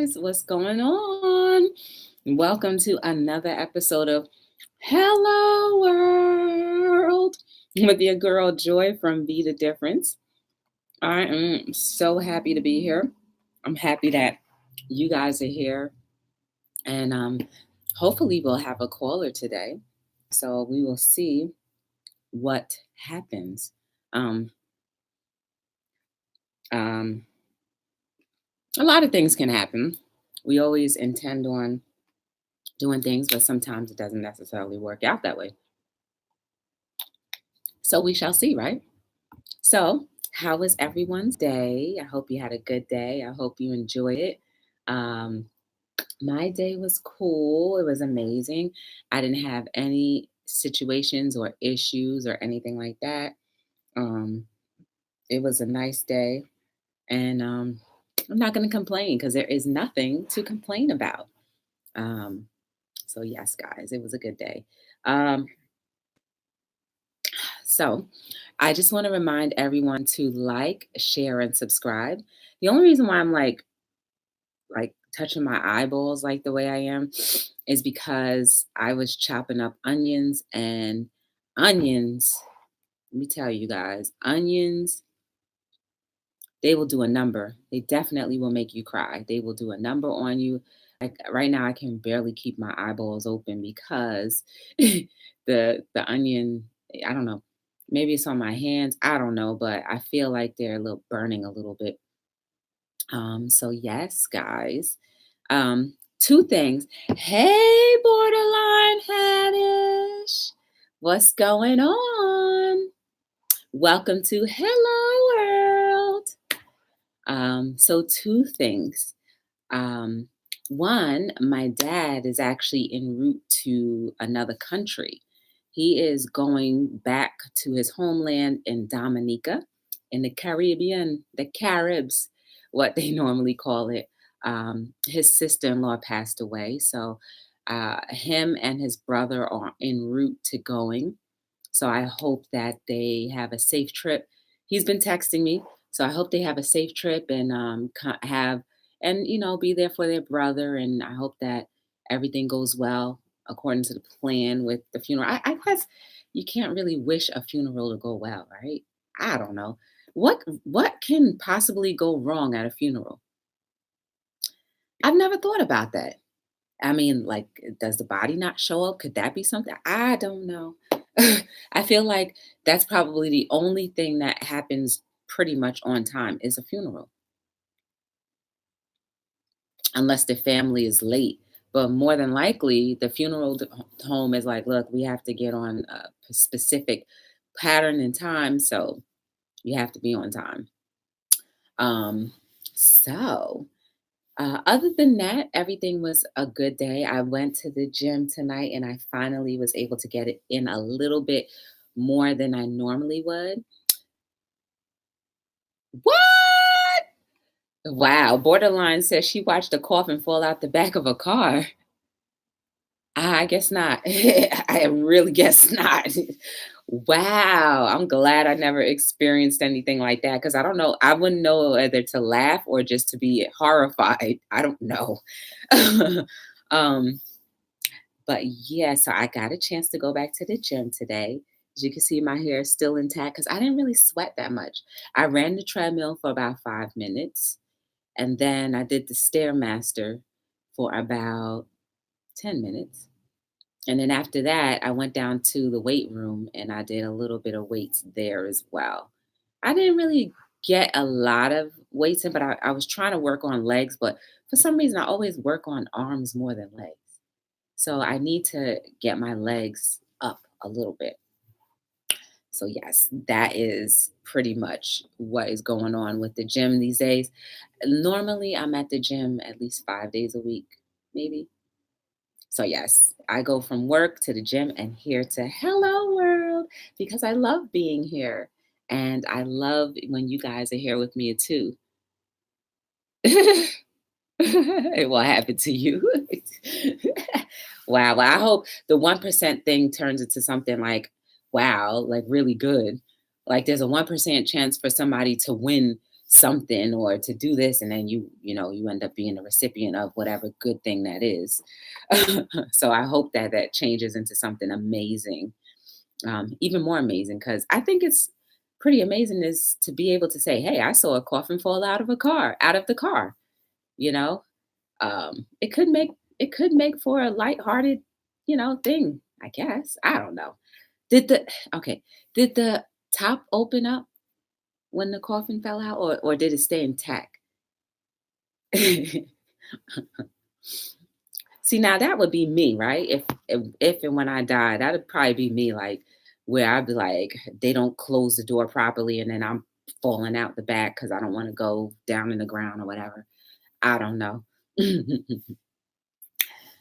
guys, what's going on? Welcome to another episode of Hello World with your girl Joy from Be the Difference. I am so happy to be here. I'm happy that you guys are here, and hopefully we'll have a caller today. So we will see what happens. Um, um, a lot of things can happen. We always intend on doing things, but sometimes it doesn't necessarily work out that way. So we shall see, right? So, how was everyone's day? I hope you had a good day. I hope you enjoyed it. Um, my day was cool. It was amazing. I didn't have any situations or issues or anything like that. Um, it was a nice day, and I'm not going to complain because there is nothing to complain about. Um, so, yes, guys, it was a good day. Um, So, I just want to remind everyone to like, share, and subscribe. The only reason why I'm like touching my eyeballs like the way I am is because I was chopping up onions and onions. Let me tell you guys, onions, they will do a number. They definitely will make you cry. They will do a number on you. Like right now, I can barely keep my eyeballs open because the onion. I don't know. Maybe it's on my hands. I don't know, but I feel like they're a little burning a little bit. So yes, guys. Two things. Hey, borderline Haddish. What's going on? Welcome to Hello World. So two things. One, my dad is actually en route to another country. He is going back to his homeland in Dominica, in the Caribbean, the Caribs, what they normally call it. His sister-in-law passed away, so him and his brother are en route to going. So I hope that they have a safe trip. He's been texting me, so I hope they have a safe trip and have and be there for their brother. And I hope that everything goes well according to the plan with the funeral. I guess you can't really wish a funeral to go well, right? I don't know what can possibly go wrong at a funeral. I've never thought about that. I mean, like, does the body not show up? Could that be something? I don't know. I feel like that's probably the only thing that happens pretty much on time is a funeral, unless the family is late. But more than likely, the funeral home is like, look, we have to get on a specific pattern and time, so you have to be on time. Um, so other than that, everything was a good day. I went to the gym tonight and I finally was able to get it in a little bit more than I normally would. What? Wow. Borderline says she watched a coffin fall out the back of a car. I guess not. I really guess not. Wow. I'm glad I never experienced anything like that because I don't know. I wouldn't know whether to laugh or just to be horrified. I don't know. um, but yeah, so I got a chance to go back to the gym today. As you can see, my hair is still intact because I didn't really sweat that much. I ran the treadmill for about 5 minutes, and then I did the Stairmaster for about 10 minutes. And then after that, I went down to the weight room and I did a little bit of weights there as well. I didn't really get a lot of weights in, but I was trying to work on legs. But for some reason, I always work on arms more than legs. So I need to get my legs up a little bit. So, yes, that is pretty much what is going on with the gym these days. Normally, I'm at the gym at least 5 days a week, maybe. So, yes, I go from work to the gym and here to Hello World because I love being here. And I love when you guys are here with me too. It will happen to you. Wow. Well, I hope the 1% thing turns into something like, wow, like really good. Like there's a 1% chance for somebody to win something or to do this, and then you end up being the recipient of whatever good thing that is. So I hope that that changes into something amazing, even more amazing, because I think it's pretty amazing is to be able to say, hey, I saw a coffin fall out of the car. you know it could make for a lighthearted, thing, I guess. I don't know. Did the okay, did the top open up when the coffin fell out, or did it stay intact? See, now that would be me, right? If and when I die, that'd probably be me, like where I'd be like, they don't close the door properly, and then I'm falling out the back because I don't want to go down in the ground or whatever. I don't know.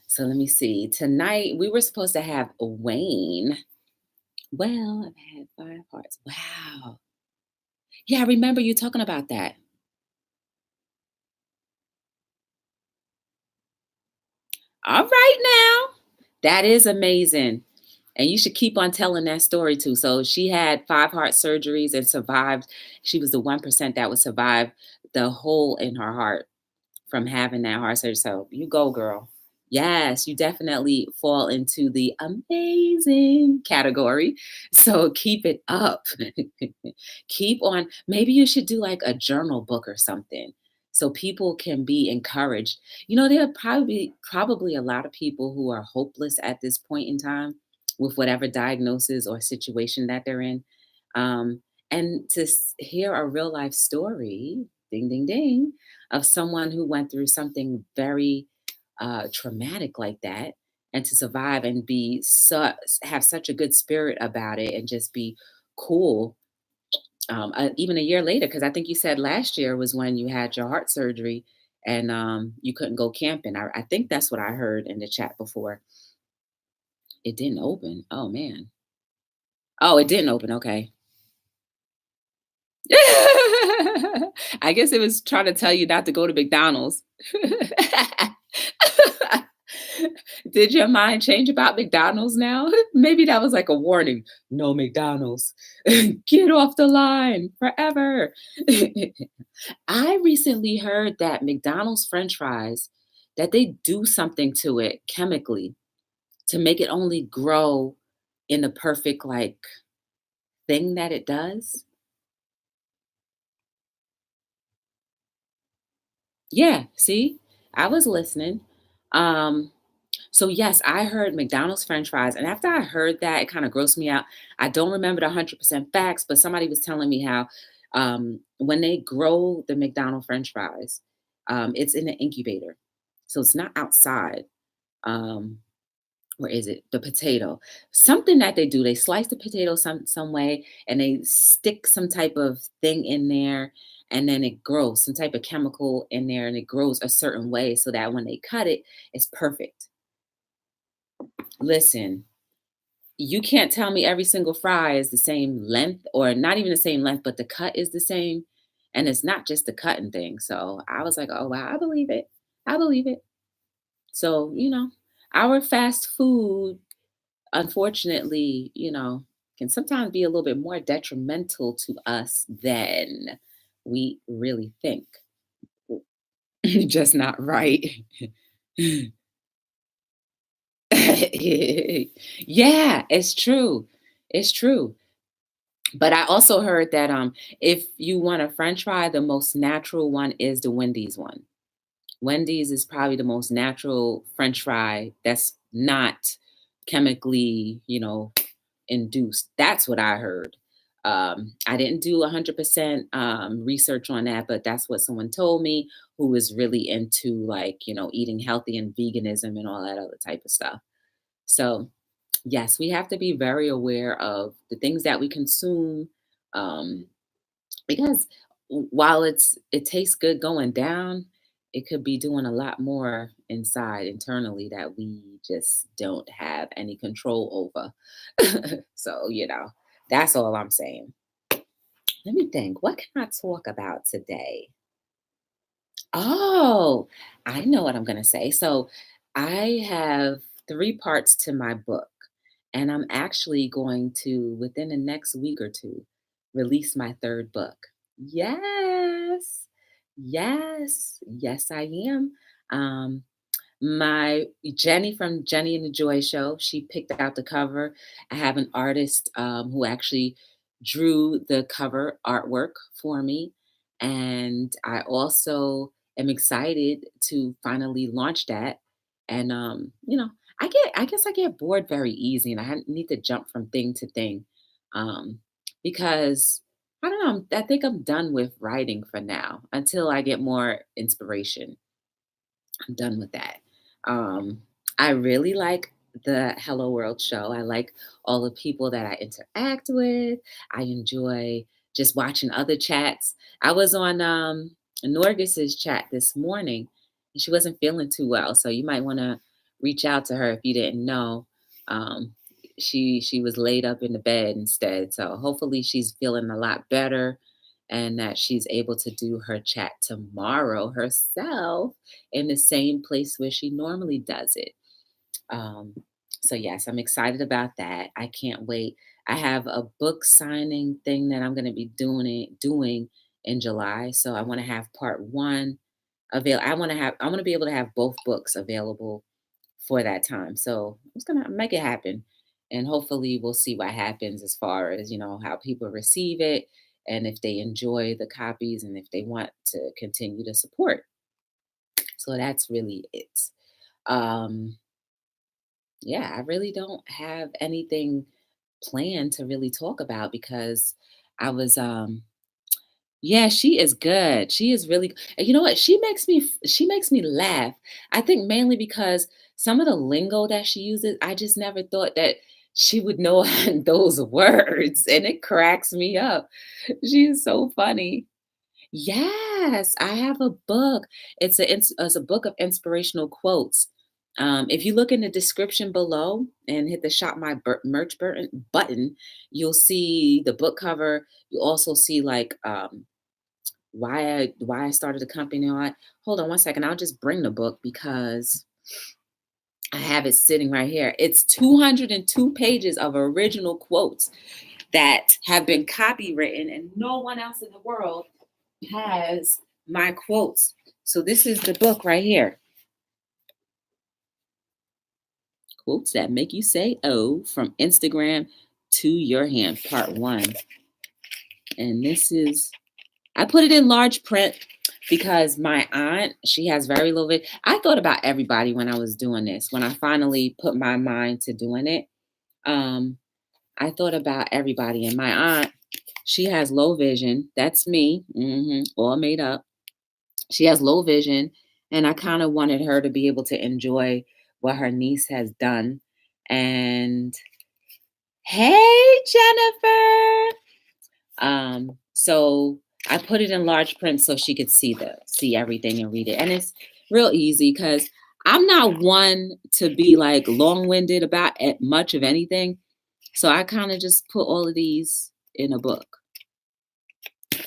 So let me see. Tonight we were supposed to have Wayne. Well, I've had 5 parts. Wow. Yeah, I remember you talking about that. All right now. That is amazing. And you should keep on telling that story too. So she had 5 heart surgeries and survived. She was the 1% that would survive the hole in her heart from having that heart surgery. So you go, girl. Yes, you definitely fall into the amazing category. So keep it up. Keep on. Maybe you should do like a journal book or something so people can be encouraged. There are probably a lot of people who are hopeless at this point in time with whatever diagnosis or situation that they're in. Um, and to hear a real life story, ding, ding, ding, of someone who went through something very traumatic like that, and to survive and have such a good spirit about it and just be cool, even a year later, because I think you said last year was when you had your heart surgery and you couldn't go camping. I think that's what I heard in the chat before. It didn't open. Oh man. Oh, it didn't open. Okay. I guess it was trying to tell you not to go to McDonald's. Did your mind change about McDonald's now? Maybe that was like a warning. No McDonald's. Get off the line forever. I recently heard that McDonald's French fries, that they do something to it chemically to make it only grow in the perfect like thing that it does. Yeah, see? I was listening. Um, so yes, I heard McDonald's French fries, and after I heard that, it kind of grossed me out. I don't remember the 100% facts, but somebody was telling me how when they grow the McDonald's French fries, it's in the incubator, so it's not outside. Um, where is it? The potato. Something that they do, they slice the potato some way and they stick some type of thing in there, and then it grows some type of chemical in there, and it grows a certain way so that when they cut it, it's perfect. Listen, you can't tell me every single fry is the same length, or not even the same length, but the cut is the same. And it's not just the cutting thing. So I was like, oh wow, I believe it. I believe it. So, our fast food, unfortunately, can sometimes be a little bit more detrimental to us than we really think. Just not right. Yeah, it's true. It's true. But I also heard that if you want a french fry, the most natural one is the Wendy's one. Wendy's is probably the most natural french fry that's not chemically, induced. That's what I heard. I didn't do 100% research on that, but that's what someone told me who is really into like, eating healthy and veganism and all that other type of stuff. So, yes, we have to be very aware of the things that we consume, um, because while it tastes good going down, it could be doing a lot more inside internally that we just don't have any control over. So, that's all I'm saying. Let me think. What can I talk about today? Oh, I know what I'm going to say. So, I have 3 parts to my book, and I'm actually going to, within the next week or two, release my third book. Yes. Yes. Yes, I am. Um, my Jenny from Jenny and the Joy Show, she picked out the cover. I have an artist who actually drew the cover artwork for me. And I also am excited to finally launch that. And I guess I get bored very easy and need to jump from thing to thing. Um, because I don't know, I think I'm done with writing for now until I get more inspiration. I'm done with that. Um, I really like the Hello World show. I like all the people that I interact with. I enjoy just watching other chats. I was on Norgis's chat this morning, and she wasn't feeling too well, so you might want to reach out to her if you didn't know. Um, she was laid up in the bed instead, so hopefully she's feeling a lot better, and that she's able to do her chat tomorrow herself in the same place where she normally does it. Um, so yes, I'm excited about that. I can't wait. I have a book signing thing that I'm going to be doing in July. So I want to have part one available. I want to be able to have both books available for that time. So I'm just gonna make it happen. And hopefully we'll see what happens as far as, how people receive it and if they enjoy the copies and if they want to continue to support. So that's really it. Um, yeah, I really don't have anything planned to really talk about because I was yeah, she is good. She is really and you know what? She makes me laugh. I think mainly because some of the lingo that she uses, I just never thought that she would know those words, and it cracks me up. She is so funny. Yes, I have a book. It's a book of inspirational quotes. If you look in the description below and hit the shop my merch button, you'll see the book cover. You also see like why I started the company and all that. Hold on one second. I'll just bring the book because I have it sitting right here. It's 202 pages of original quotes that have been copywritten, and no one else in the world has my quotes. So this is the book right here. Quotes that make you say oh from Instagram to your hand, part one. And this is I put it in large print because my aunt, she has very little I thought about everybody when I was doing this. When I finally put my mind to doing it, um, I thought about everybody. And my aunt, she has low vision. That's me, all made up. She has low vision, and I kind of wanted her to be able to enjoy what her niece has done. And hey, Jennifer. So I put it in large print so she could see everything and read it. And it's real easy because I'm not one to be like long-winded about much of anything. So I kind of just put all of these in a book.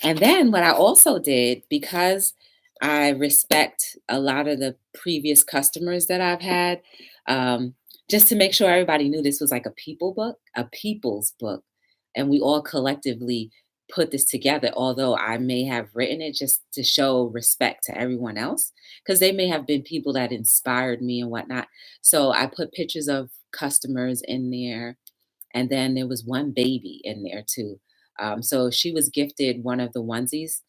And then what I also did, because I respect a lot of the previous customers that I've had, um, just to make sure everybody knew this was like a people's book, and we all collectively put this together, although I may have written it just to show respect to everyone else, because they may have been people that inspired me and whatnot. So I put pictures of customers in there, and then there was one baby in there too. So she was gifted one of the onesies,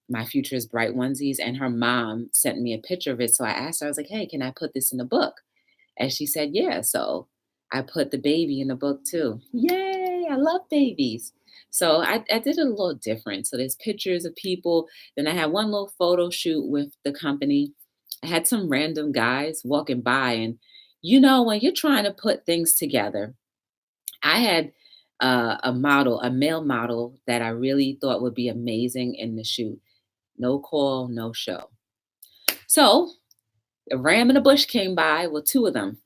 my future is bright onesies, and her mom sent me a picture of it. So I asked her, I was like, hey, can I put this in the book? And she said, yeah. So I put the baby in the book too. Yay, I love babies. So I did it a little different. So there's pictures of people. Then I had one little photo shoot with the company. I had some random guys walking by. And when you're trying to put things together, I had a male model that I really thought would be amazing in the shoot. No call, no show. So a ram in a bush came by. Well, two of them.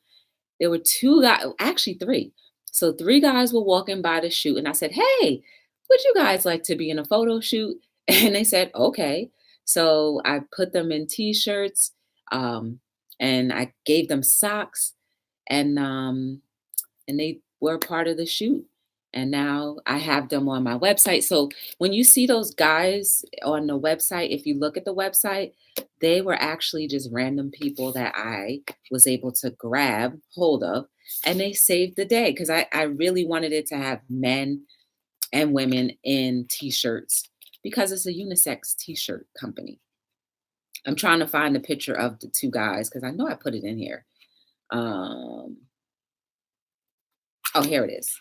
There were two guys, actually three. So three guys were walking by the shoot, and I said, "Hey, would you guys like to be in a photo shoot?" And they said, "Okay." So I put them in t-shirts, um, and I gave them socks, and they were part of the shoot. And now I have them on my website. So when you see those guys on the website, if you look at the website, they were actually just random people that I was able to grab hold of, and they saved the day because I really wanted it to have men and women in t-shirts because it's a unisex t-shirt company. I'm trying to find a picture of the two guys because I know I put it in here. Um, oh, here it is.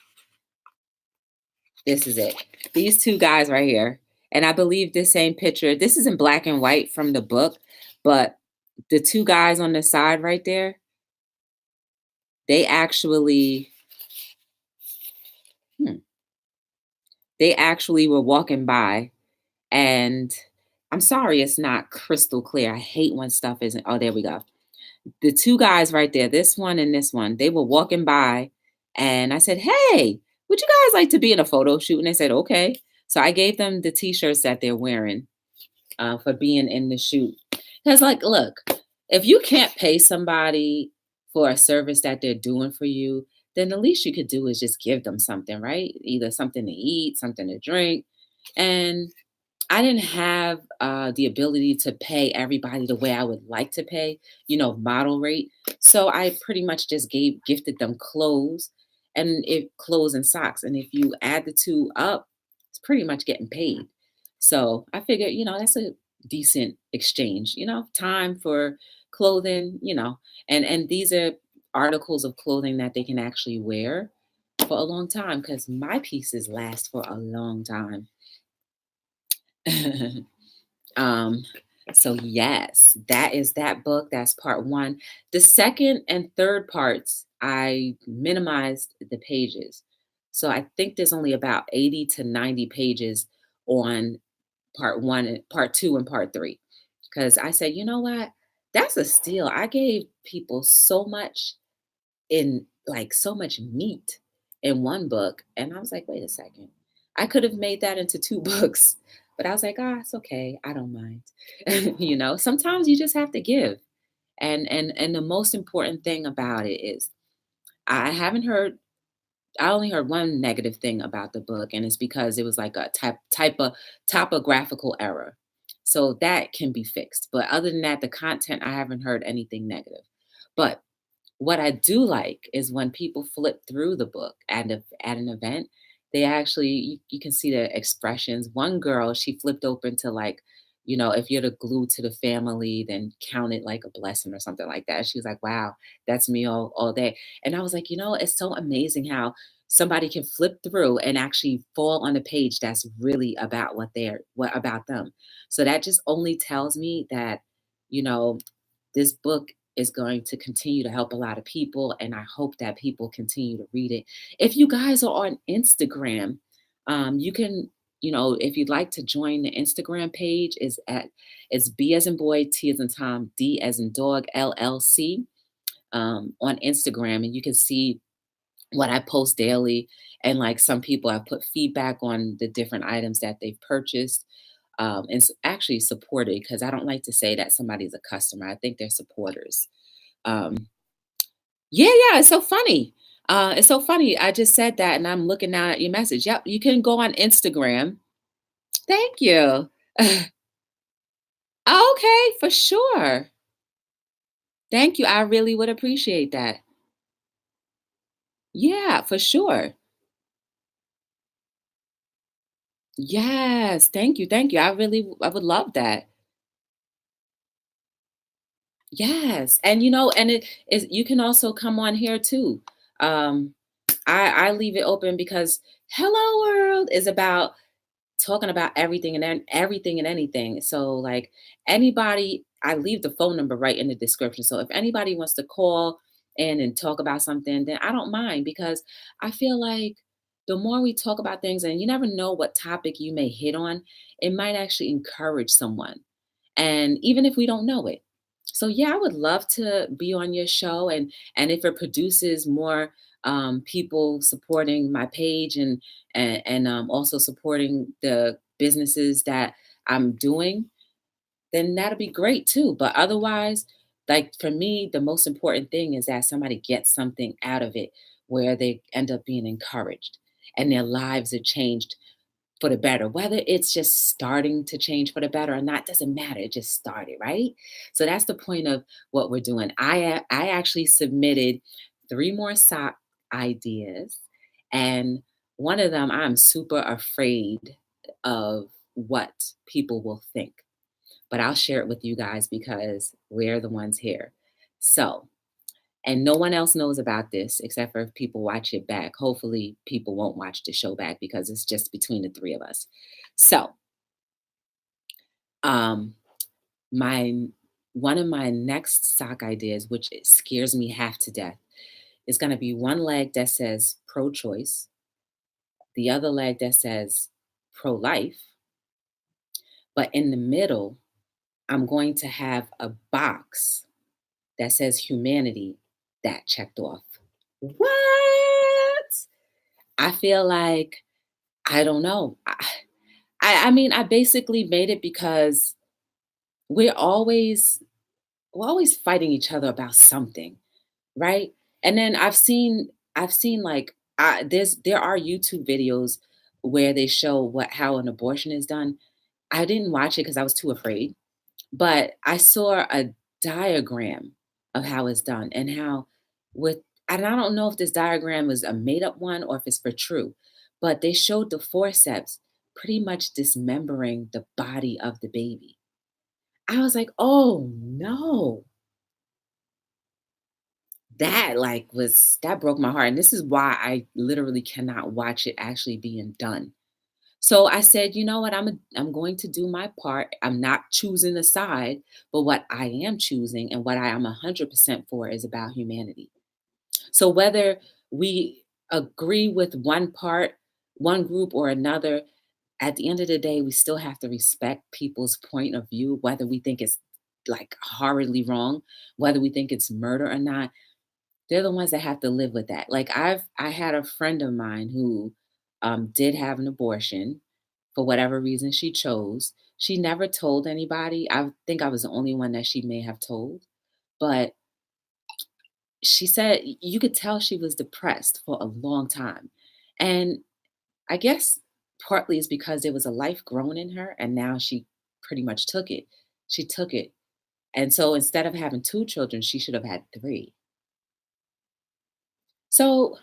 This is it. These two guys right here. And I believe this same picture, this is in black and white from the book, but the two guys on the side right there, they actually, hmm, they actually were walking by, and I'm sorry it's not crystal clear. I hate when stuff isn't. Oh, there we go. The two guys right there, this one and this one, they were walking by, and I said, "Hey, would you guys like to be in a photo shoot?" And they said, "Okay." So I gave them the t-shirts that they're wearing for being in the shoot. Because, like, look, if you can't pay somebody for a service that they're doing for you, then the least you could do is just give them something, right? Either something to eat, something to drink. And I didn't have the ability to pay everybody the way I would like to pay, model rate. So I pretty much just gifted them clothes and clothes and socks. And if you add the two up, it's pretty much getting paid. So I figured, that's a decent exchange, time for clothing, and these are articles of clothing that they can actually wear for a long time because my pieces last for a long time. Um, so yes, that is that book. That's part one. The second and third parts, I minimized the pages. So I think there's only about 80 to 90 pages on part one and part two and part three. Because I said, you know what? That's a steal. I gave people so much in like so much meat in one book. And I was like, wait a second. I could have made that into two books. But I was like, ah, it's okay. I don't mind. Sometimes you just have to give. And the most important thing about it is I haven't heard I only heard one negative thing about the book, and it's because it was like a type of typographical error. So that can be fixed. But other than that, the content, I haven't heard anything negative. But what I do like is when people flip through the book at an event, they actually you can see the expressions. One girl, she flipped open to like, if you're the glue to the family, then count it like a blessing or something like that. She was like, "Wow, that's me all day." And I was like, it's so amazing how somebody can flip through and actually fall on a page that's really about what about them. So that just only tells me that, you know, this book is going to continue to help a lot of people, and I hope that people continue to read it. If you guys are on Instagram, you can, if you'd like to join the Instagram page, it's B as in boy, T as in Tom, D as in dog, LLC, on Instagram, and you can see what I post daily. And like some people have put feedback on the different items that they've purchased, and actually supported, because I don't like to say that somebody's a customer. I think they're supporters. Um, yeah, yeah, it's so funny. It's so funny. I just said that and I'm looking now at your message. Yep, you can go on Instagram. Thank you. Okay, for sure. Thank you. I really would appreciate that. Yeah, for sure. Yes, thank you. Thank you. I would love that. Yes. And and it is you can also come on here too. Um I leave it open because Hello World is about talking about everything and everything and anything. So like anybody, I leave the phone number right in the description. So if anybody wants to call in and talk about something, then I don't mind because I feel like the more we talk about things, and you never know what topic you may hit on, it might actually encourage someone. And even if we don't know it. So yeah, I would love to be on your show, and if it produces more people supporting my page and also supporting the businesses that I'm doing, then that'll be great too. But otherwise, like for me, the most important thing is that somebody gets something out of it where they end up being encouraged. and their lives are changed for the better. Whether it's just starting to change for the better or not doesn't matter. It just started, right? So that's the point of what we're doing. I actually submitted three more sock ideas, and one of them I'm super afraid of what people will think. But I'll share it with you guys because we're the ones here. So, and no one else knows about this except for if people watch it back. Hopefully, people won't watch the show back because it's just between the three of us. So, um, my one of my next sock ideas, which it scares me half to death, is going to be one leg that says pro-choice, the other leg that says pro-life, but in the middle, I'm going to have a box that says humanity, that checked off. What? I feel like I don't know. I mean, I basically made it because we're always we're always fighting each other about something, right? And then I've seen like there are YouTube videos where they show what how an abortion is done. I didn't watch it because I was too afraid, but I saw a diagram of how it's done and how with and I don't know if this diagram is a made up one or if it's for true, but they showed the forceps pretty much dismembering the body of the baby. I was like, "Oh no." That like was that broke my heart. And this is why I literally cannot watch it actually being done. So I said, you know what? I'm going to do my part. I'm not choosing a side, but what I am choosing and what I am 100% for is about humanity. So whether we agree with one part, one group or another, at the end of the day, we still have to respect people's point of view, whether we think it's like horridly wrong, whether we think it's murder or not. They're the ones that have to live with that. Like I had a friend of mine who did have an abortion for whatever reason she chose. She never told anybody. I think I was the only one that she may have told. But she said you could tell she was depressed for a long time. And I guess partly is because there was a life grown in her and now she pretty much took it. She took it. And so instead of having two children, she should have had three. So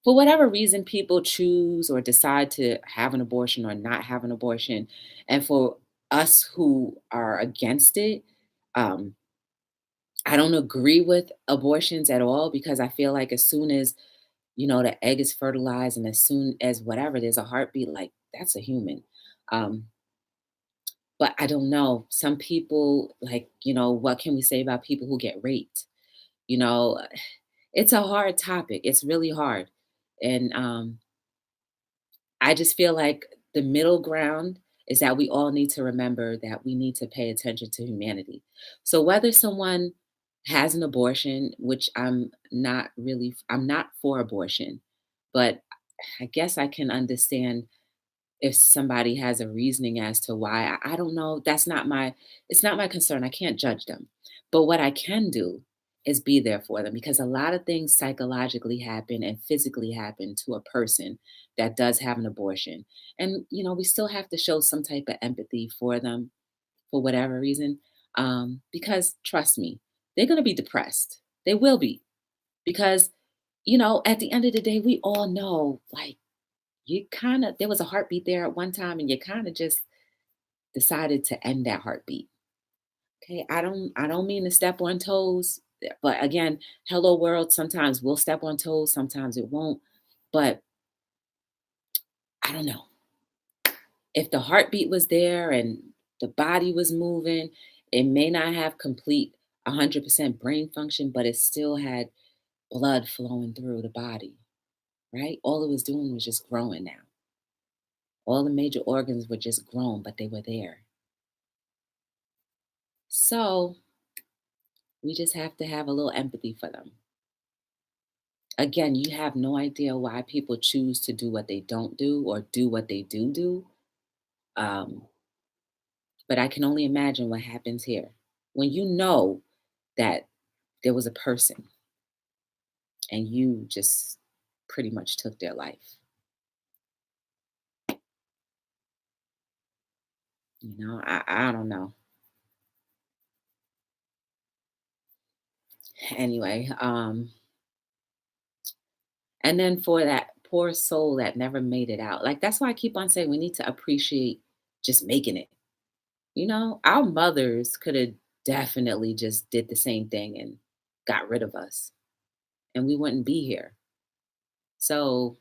for whatever reason people choose or decide to have an abortion or not have an abortion, and for us who are against it, um, I don't agree with abortions at all because I feel like as soon as the egg is fertilized and as soon as whatever there's a heartbeat, like that's a human. um, but I don't know, some people, like, what can we say about people who get raped? you know it's a hard topic, it's really hard. And I just feel like the middle ground is that we all need to remember that we need to pay attention to humanity. So whether someone has an abortion, which I'm not for abortion, but I guess I can understand if somebody has a reasoning as to why. I don't know. It's not my concern. I can't judge them. But what I can do is be there for them because a lot of things psychologically happen and physically happen to a person that does have an abortion. And, we still have to show some type of empathy for them for whatever reason. Because trust me, they're going to be depressed. They will be. Because, at the end of the day, we all know, like, there was a heartbeat there at one time and you kind of just decided to end that heartbeat. Okay, I don't mean to step on toes, but again, hello world, sometimes we'll step on toes, sometimes it won't. But I don't know, if the heartbeat was there and the body was moving, it may not have complete 100% brain function, but it still had blood flowing through the body, right? All it was doing was just growing now. All the major organs were just grown, but they were there. So we just have to have a little empathy for them. Again, you have no idea why people choose to do what they don't do or do what they do. Um, but I can only imagine what happens here when you know that there was a person and you just pretty much took their life. I don't know. Anyway, and then for that poor soul that never made it out, like that's why I keep on saying we need to appreciate just making it. Our mothers could have definitely just did the same thing and got rid of us, and we wouldn't be here. So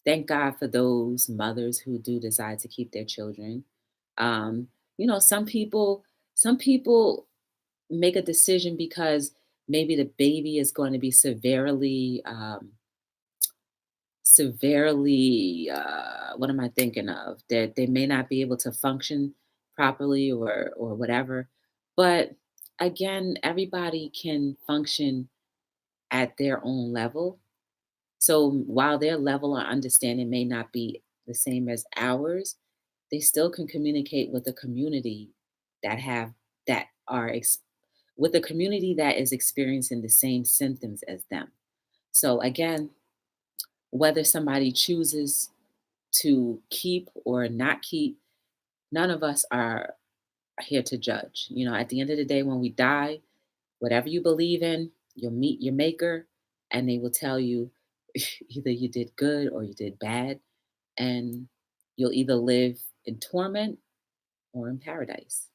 thank God for those mothers who do decide to keep their children. Um, some people make a decision because maybe the baby is going to be severely, what am I thinking of? That they may not be able to function properly or whatever. But again, everybody can function at their own level. So while their level of understanding may not be the same as ours, they still can communicate with a community that have that are ex- with a community that is experiencing the same symptoms as them. So again, whether somebody chooses to keep or not keep, none of us are here to judge. At the end of the day, when we die, whatever you believe in, you'll meet your maker and they will tell you either you did good or you did bad. And you'll either live in torment or in paradise.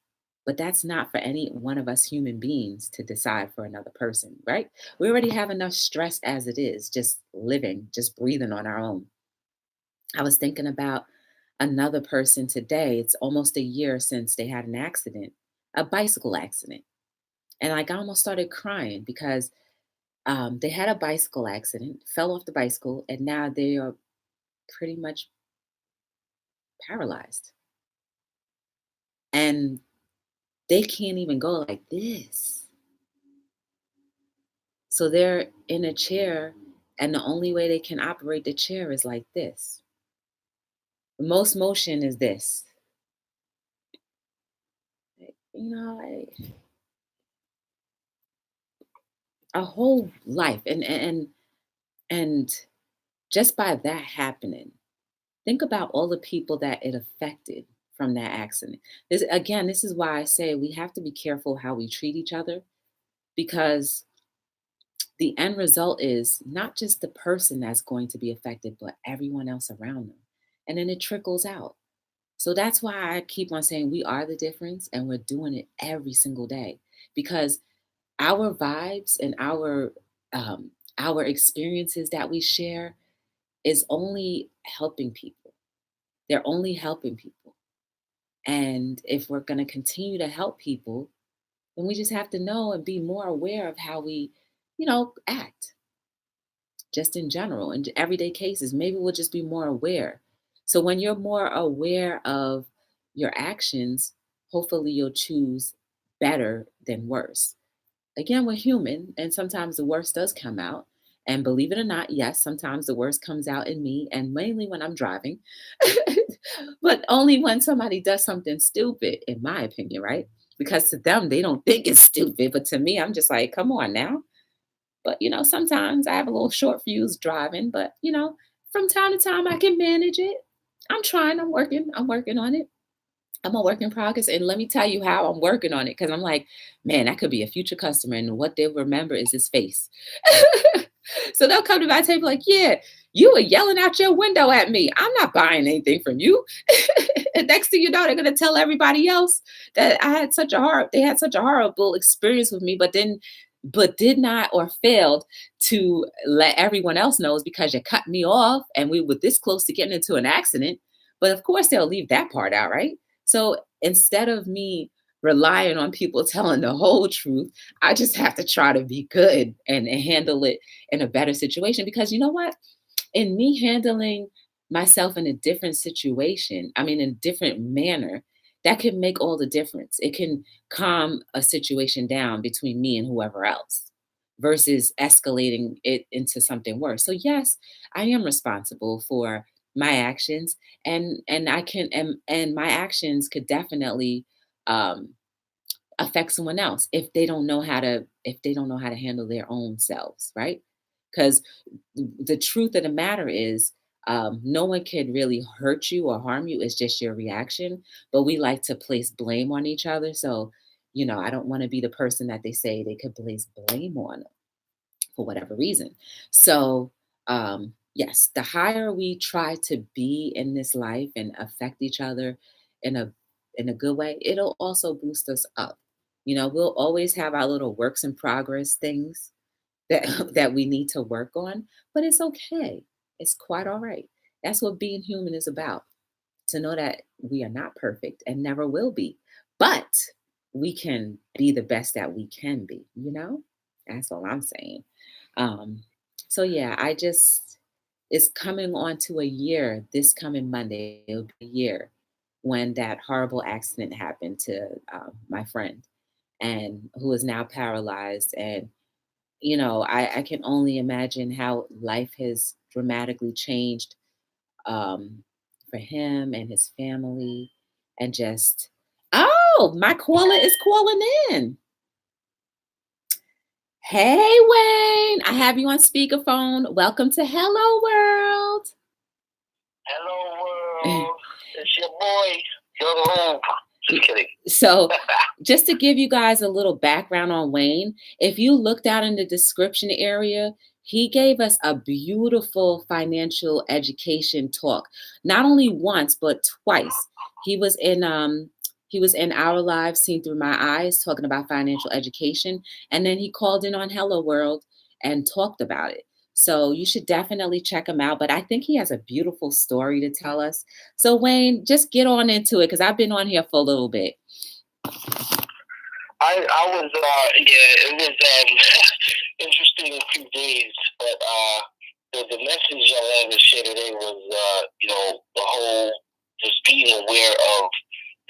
But that's not for any one of us human beings to decide for another person, right? We already have enough stress as it is, just living, just breathing on our own. I was thinking about another person today. It's almost a year since they had an accident, a bicycle accident. And like I almost started crying because they had a bicycle accident, fell off the bicycle, and now they are pretty much paralyzed. And they can't even go like this. So they're in a chair, and the only way they can operate the chair is like this. Most motion is this. Like, a whole life, and just by that happening, think about all the people that it affected from that accident. This is why I say we have to be careful how we treat each other because the end result is not just the person that's going to be affected, but everyone else around them. And then it trickles out. So that's why I keep on saying we are the difference and we're doing it every single day because our vibes and our experiences that we share is only helping people. They're only helping people. And if we're going to continue to help people, then we just have to know and be more aware of how we, act just in general in everyday cases. Maybe we'll just be more aware. So when you're more aware of your actions, hopefully you'll choose better than worse. Again, we're human, and sometimes the worst does come out. And believe it or not, yes, sometimes the worst comes out in me, and mainly when I'm driving, but only when somebody does something stupid, in my opinion, right? Because to them, they don't think it's stupid. But to me, I'm just like, come on now. But, sometimes I have a little short fuse driving, but, from time to time, I can manage it. I'm trying, I'm working on it. I'm a work in progress. And let me tell you how I'm working on it. Cause I'm like, man, that could be a future customer. And what they'll remember is his face. So they'll come to my table like, yeah, you were yelling out your window at me. I'm not buying anything from you. And next thing you know, they're gonna tell everybody else that they had such a horrible experience with me, but did not or failed to let everyone else know is because you cut me off and we were this close to getting into an accident. But of course they'll leave that part out, right? So instead of me relying on people telling the whole truth, I just have to try to be good and handle it in a better situation. Because you know what? In me handling myself in a different situation, I mean, in a different manner, that can make all the difference. It can calm a situation down between me and whoever else versus escalating it into something worse. So yes, I am responsible for my actions and I can and my actions could definitely um affect someone else if they don't know how to handle their own selves, right? Because the truth of the matter is No one can really hurt you or harm you. It's just your reaction. But we like to place blame on each other. So, I don't want to be the person that they say they could place blame on for whatever reason. So, yes, the higher we try to be in this life and affect each other in a good way, it'll also boost us up. We'll always have our little works in progress things that that we need to work on, but it's okay. It's quite all right. That's what being human is about. To know that we are not perfect and never will be, but we can be the best that we can be. That's all I'm saying. Um, so yeah, it's coming on to a year this coming Monday. It'll be a year when that horrible accident happened to my friend, and who is now paralyzed. And I can only imagine how life has dramatically changed for him and his family, and just, oh, my caller is calling in. Hey, Wayne, I have you on speakerphone. Welcome to Hello World. Hello World. It's your boy, Young Hope. Just kidding. So, just to give you guys a little background on Wayne, if you looked out in the description area, he gave us a beautiful financial education talk. Not only once, but twice. He was in Our Lives Seen Through My Eyes talking about financial education, and then he called in on Hello World and talked about it. So you should definitely check him out. But I think he has a beautiful story to tell us. So Wayne, just get on into it, because I've been on here for a little bit. I was it was interesting few days, but the message I wanted to share today was the whole just being aware of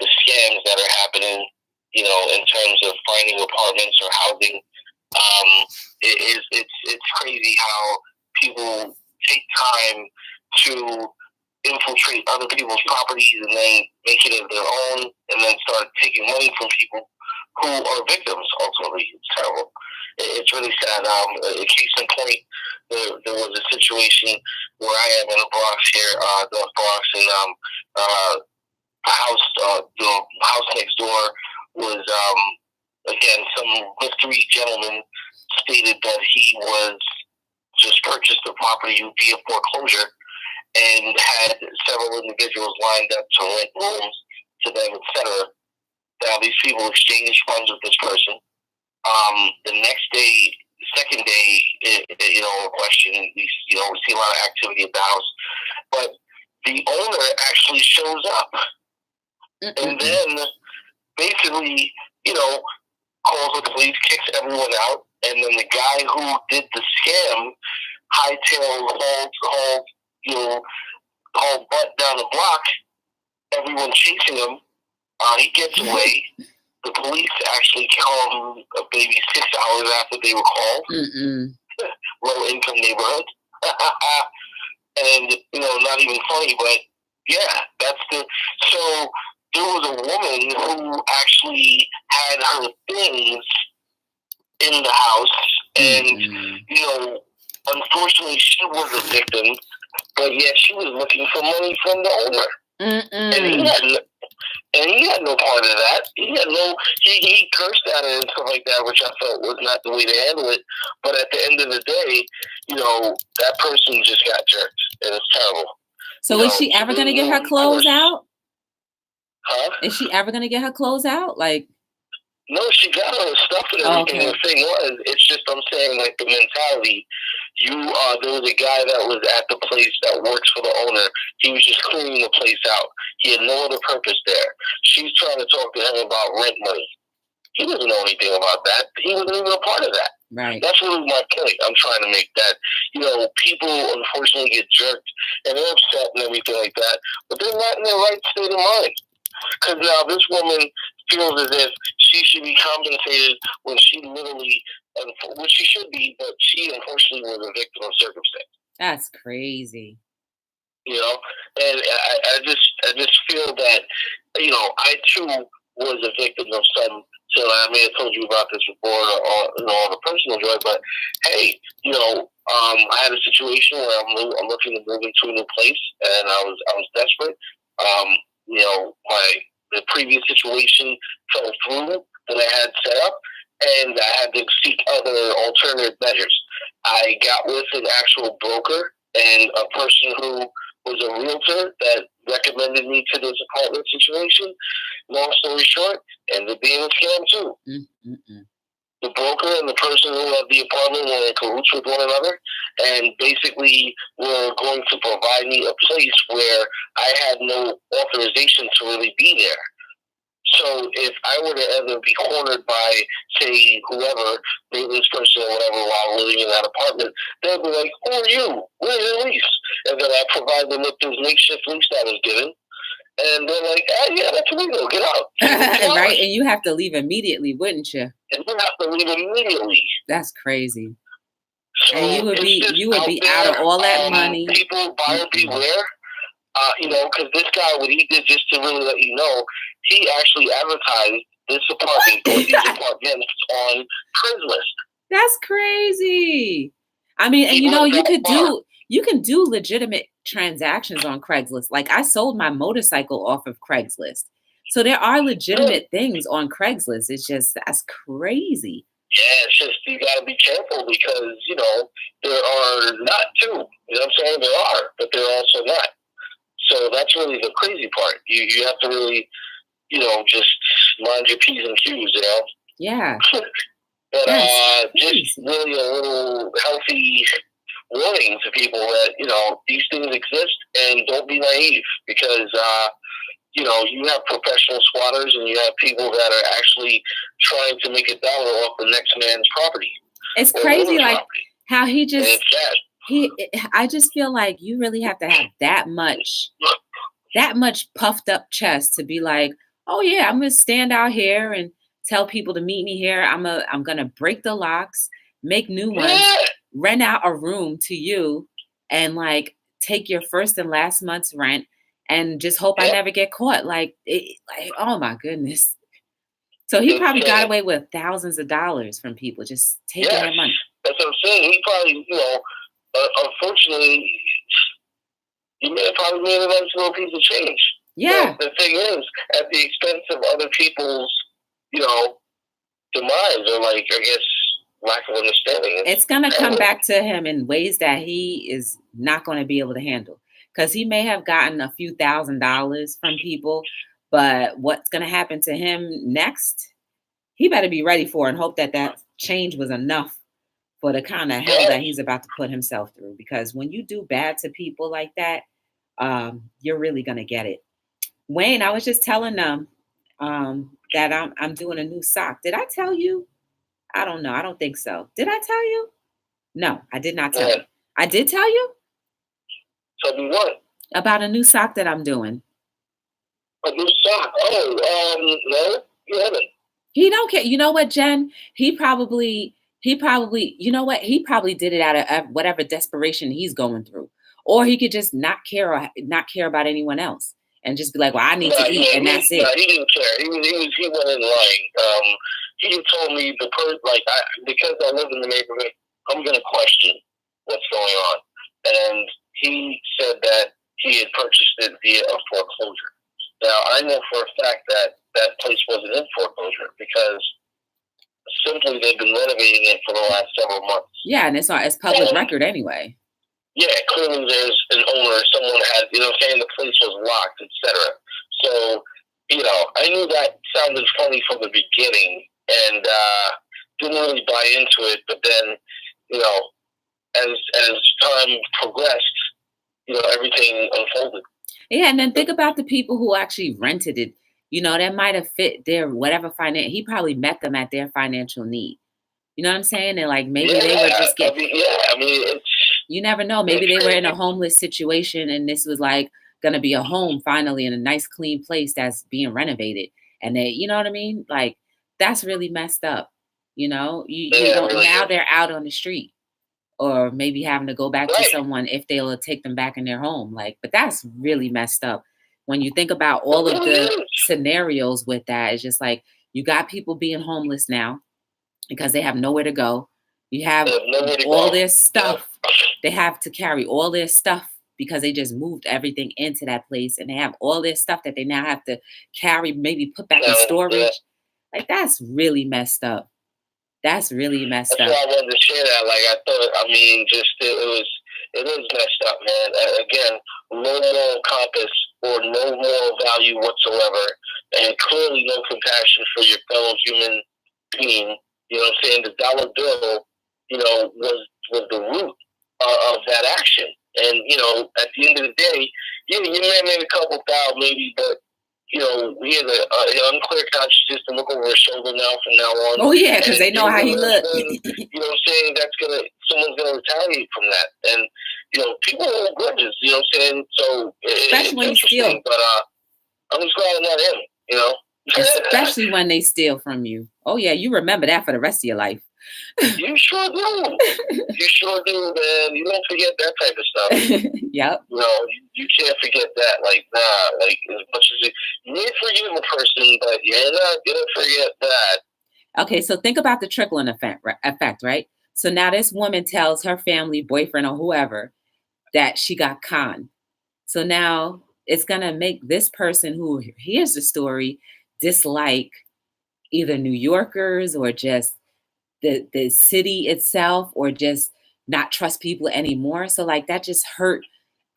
the scams that are happening, in terms of finding apartments or housing. It's crazy how people take time to infiltrate other people's properties and then make it of their own, and then start taking money from people who are victims. Ultimately, it's terrible. It's really sad. A case in point, there was a situation where I am in the Bronx here, North Bronx, and a house, house next door was again, some mystery gentleman stated that he was just purchased the property via foreclosure and had several individuals lined up to rent rooms to them, etc. Now, these people exchanged funds with this person. The next day, the second day, in question, we see a lot of activity at the house. But the owner actually shows up. And then basically, calls the police, kicks everyone out, and then the guy who did the scam hightails, hauled butt down the block, everyone chasing him. He gets away. The police actually come maybe 6 hours after they were called. Low income neighborhood. And, not even funny, but yeah, so there was a woman who actually had her things in the house, and, unfortunately she was a victim, but yet she was looking for money from the owner. And he had no part of that. He cursed at her and stuff like that, which I felt was not the way to handle it. But at the end of the day, that person just got jerked, and it's terrible. So is she ever going to get her clothes out? Huh? Is she ever going to get her clothes out? No, she got all the stuff and everything. Okay. The thing was, it's just, I'm saying, the mentality. There was a guy that was at the place that works for the owner. He was just cleaning the place out. He had no other purpose there. She's trying to talk to him about rent money. He doesn't know anything about that. He wasn't even a part of that. Right. That's really my point. I'm trying to make that, people unfortunately get jerked and they're upset and everything like that, but they're not in their right state of mind. Because now this woman feels as if she should be compensated when she literally, which she should be, but she unfortunately was a victim of circumstance. That's crazy. And I just feel that, I too was a victim of some So I may have told you about this before, on the personal Joy, but hey, I had a situation where I'm looking to move into a new place, and I was desperate. The previous situation fell through that I had set up, and I had to seek other alternative measures. I got with an actual broker and a person who was a realtor that recommended me to this apartment situation. Long story short, ended up being a scam too. Mm-mm-mm. The broker and the person who had the apartment were in cahoots with one another, and basically were going to provide me a place where I had no authorization to really be there. So if I were to ever be cornered by, say, whoever, this person or whatever, while living in that apartment, they'd be like, "Who are you? Where's your lease?" And then I provide them with this makeshift lease that was given. And they're like, "Yeah, that's illegal. Get out." Right, and you have to leave immediately, wouldn't you? And you have to leave immediately. That's crazy. So And you would be out of all that money. People, buyer beware. Because this guy, what he did, just to really let you know, he actually advertised this apartment or these apartments on Craigslist. That's crazy. I mean, and you can do legitimate transactions on Craigslist. Like I sold my motorcycle off of Craigslist. So there are legitimate things on Craigslist. It's just, that's crazy. Yeah, it's just, you got to be careful because, there are not two. You know what I'm saying? There are, but there are also not. So that's really the crazy part. You have to really, just mind your P's and Q's, Yeah. But just really a little healthy warning to people that, these things exist and don't be naive because, you have professional squatters and you have people that are actually trying to make $1 off the next man's property. It's crazy, like property. How he just, and it's sad. I just feel like you really have to have that much puffed up chest to be like, oh yeah, I'm going to stand out here and tell people to meet me here. I'm going to break the locks, make new ones, rent out a room to you and like take your first and last month's rent and just hope I never get caught. Like, oh my goodness. So he probably got away with thousands of dollars from people just taking their money. That's what I'm saying. He probably, unfortunately, he may have probably made a nice little piece of change. Yeah. But the thing is, at the expense of other people's, demise or like, I guess, lack of understanding. It's going to come back to him in ways that he is not going to be able to handle. Because he may have gotten a few $1,000s from people, but what's going to happen to him next, he better be ready for and hope that change was enough for the kind of hell that he's about to put himself through. Because when you do bad to people like that, you're really going to get it. Wayne, I was just telling them that I'm doing a new sock. Did I tell you? I don't know. I don't think so. Did I tell you? No, I did not tell you. I did tell you? Tell me what? About a new sock that I'm doing. A new sock? Oh, no, you haven't. He don't care. You know what, Jen? He probably, you know what? He probably did it out of whatever desperation he's going through. Or he could just not care about anyone else and just be like, well, I need to eat, and that's it. No, he didn't care. He wasn't lying. He told me because I live in the neighborhood, I'm going to question what's going on. And he said that he had purchased it via a foreclosure. Now, I know for a fact that place wasn't in foreclosure because simply they've been renovating it for the last several months. Yeah, and it's public record anyway. Yeah, clearly there's an owner, someone had, saying the place was locked, etc. So, I knew that sounded funny from the beginning and didn't really buy into it. But then, as time progressed, everything unfolded. Yeah, and then think about the people who actually rented it. That might have fit their whatever finance. He probably met them at their financial need. You know what I'm saying? And like maybe they were just getting. You never know. Maybe they were in a homeless situation, and this was like going to be a home finally in a nice, clean place that's being renovated. And they, you know what I mean? Like that's really messed up. You don't. Now they're out on the street. Or maybe having to go back to someone if they'll take them back in their home. But that's really messed up. When you think about all of the scenarios with that, it's just like You got people being homeless now because they have nowhere to go. You have all their stuff. They have to carry all their stuff because they just moved everything into that place, and they have all their stuff that they now have to carry, maybe put back in storage. Like, that's really messed up. That's really messed up. That's why I wanted to share that. Like, I thought, I mean, just it is messed up, man. Again, no moral compass or no moral value whatsoever, and clearly no compassion for your fellow human being. You know what I'm saying? The dollar bill, you know, was the root of that action. And, you know, at the end of the day, you may have made a couple thousand maybe, but, you know, we have an unclear consciousness to look over our shoulder now from now on. Oh, yeah, because they know how he look. You know what I'm saying? Someone's going to retaliate from that. And, you know, people hold grudges, you know what I'm saying? So, especially when you steal. But I'm just glad I'm not him, you know? Especially when they steal from you. Oh, yeah, you remember that for the rest of your life. You sure do. You sure do, man. You don't forget that type of stuff. Yep. You know, you can't forget that. Like, nah, like, as much as you may forgive a person, but you're not going to forget that. Okay, so think about the trickling effect, right? So now this woman tells her family, boyfriend, or whoever that she got conned. So now it's going to make this person who hears the story dislike either New Yorkers or just the city itself, or just not trust people anymore. So like that just hurt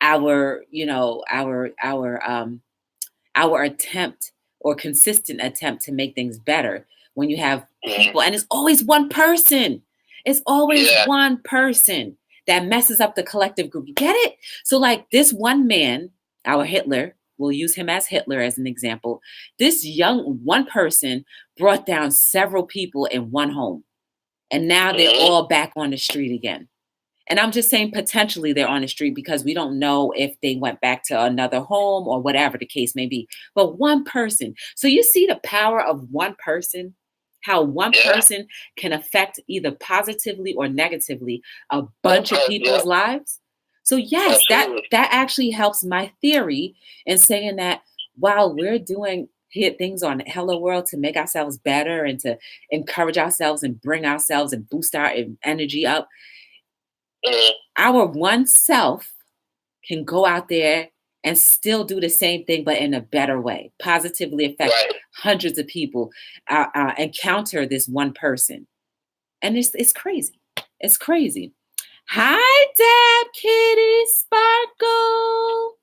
our, you know, our attempt or consistent attempt to make things better when you have people, and it's always one person. It's always one person that messes up the collective group. You get it? So like this one man, our Hitler, we'll use him as Hitler as an example. This young one person brought down several people in one home. And now they're all back on the street again. And I'm just saying potentially they're on the street because we don't know if they went back to another home or whatever the case may be. But one person. So you see the power of one person, how one person can affect either positively or negatively a bunch of people's lives. So yes, that actually helps my theory in saying that while we're doing things on Hello World to make ourselves better and to encourage ourselves and bring ourselves and boost our energy up, our one self can go out there and still do the same thing, but in a better way, positively affect hundreds of people, encounter this one person. And it's crazy. It's crazy. Hi, Deb, Kitty, Sparkle.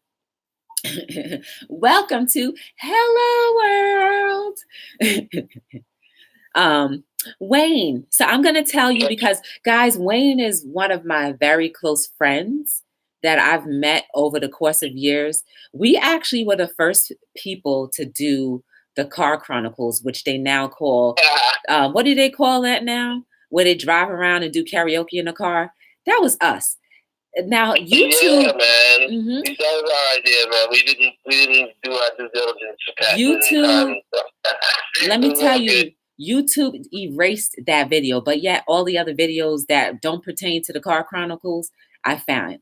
Welcome to Hello World. Wayne. So I'm going to tell you because, guys, Wayne is one of my very close friends that I've met over the course of years. We actually were the first people to do the Car Chronicles, which they now call, what do they call that now? Where they drive around and do karaoke in the car. That was us. Now YouTube, yeah, man. That was our idea, man. We didn't do our due diligence. YouTube. Let me tell you, YouTube erased that video, but yet all the other videos that don't pertain to the Car Chronicles, I found.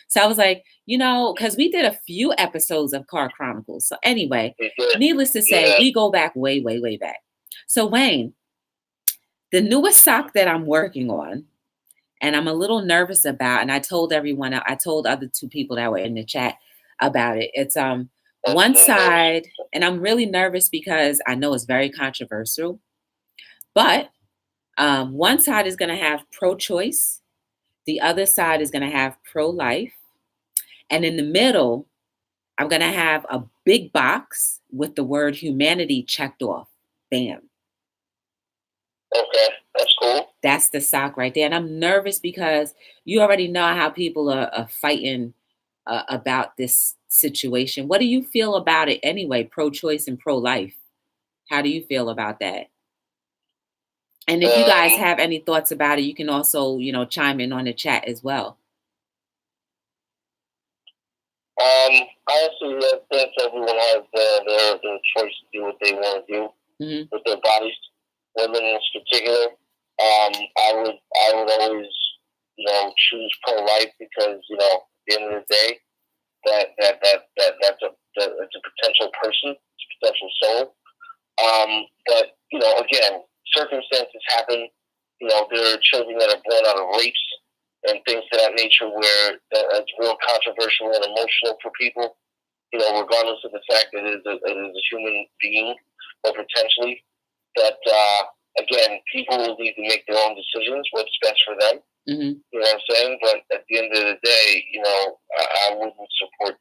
So I was like, you know, because we did a few episodes of Car Chronicles. So anyway, needless to say, we go back way, way, way back. So Wayne, the newest sock that I'm working on, and I'm a little nervous about, and I told everyone, I told other two people that were in the chat about it. It's one side, and I'm really nervous because I know it's very controversial, but one side is going to have pro-choice. The other side is going to have pro-life. And in the middle, I'm going to have a big box with the word humanity checked off. Bam. Okay, that's cool. That's the sock right there. And I'm nervous because you already know how people are fighting about this situation. What do you feel about it anyway, pro-choice and pro-life? How do you feel about that? And if you guys have any thoughts about it, you can also, you know, chime in on the chat as well. I actually think everyone has their choice to do what they want to do with their bodies. Women in particular, I would always, you know, choose pro-life because, you know, at the end of the day, that's a potential person, it's a potential soul. again, circumstances happen. You know, there are children that are born out of rapes and things of that nature where it's real controversial and emotional for people. You know, regardless of the fact that it is a human being or potentially. But again, people will need to make their own decisions, what's best for them. Mm-hmm. You know what I'm saying? But at the end of the day, you know, I wouldn't support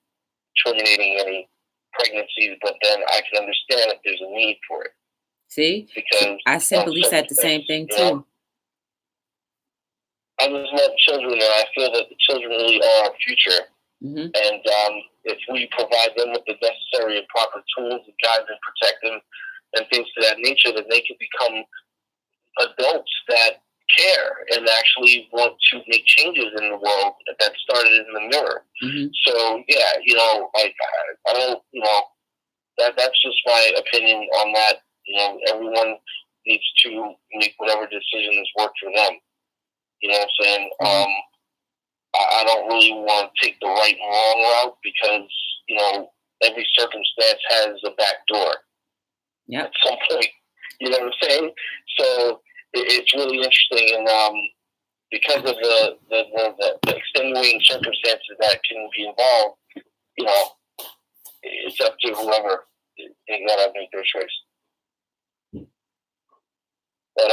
terminating any pregnancies, but then I can understand if there's a need for it. See? Because I simply said the same thing too. Know? I just love children, and I feel that the children really are our future. Mm-hmm. And if we provide them with the necessary and proper tools and guide them, protect them, and things of that nature, then they can become adults that care and actually want to make changes in the world that started in the mirror. Mm-hmm. So, yeah, you know, like, I don't, you know, that's just my opinion on that. You know, everyone needs to make whatever decisions work for them. You know what I'm saying? Mm-hmm. I don't really want to take the right and wrong route because, you know, every circumstance has a back door. Yep. At some point. You know what I'm saying? So it's really interesting, and because of the extenuating circumstances that can be involved, you know, it's up to whoever. They gotta make their choice. But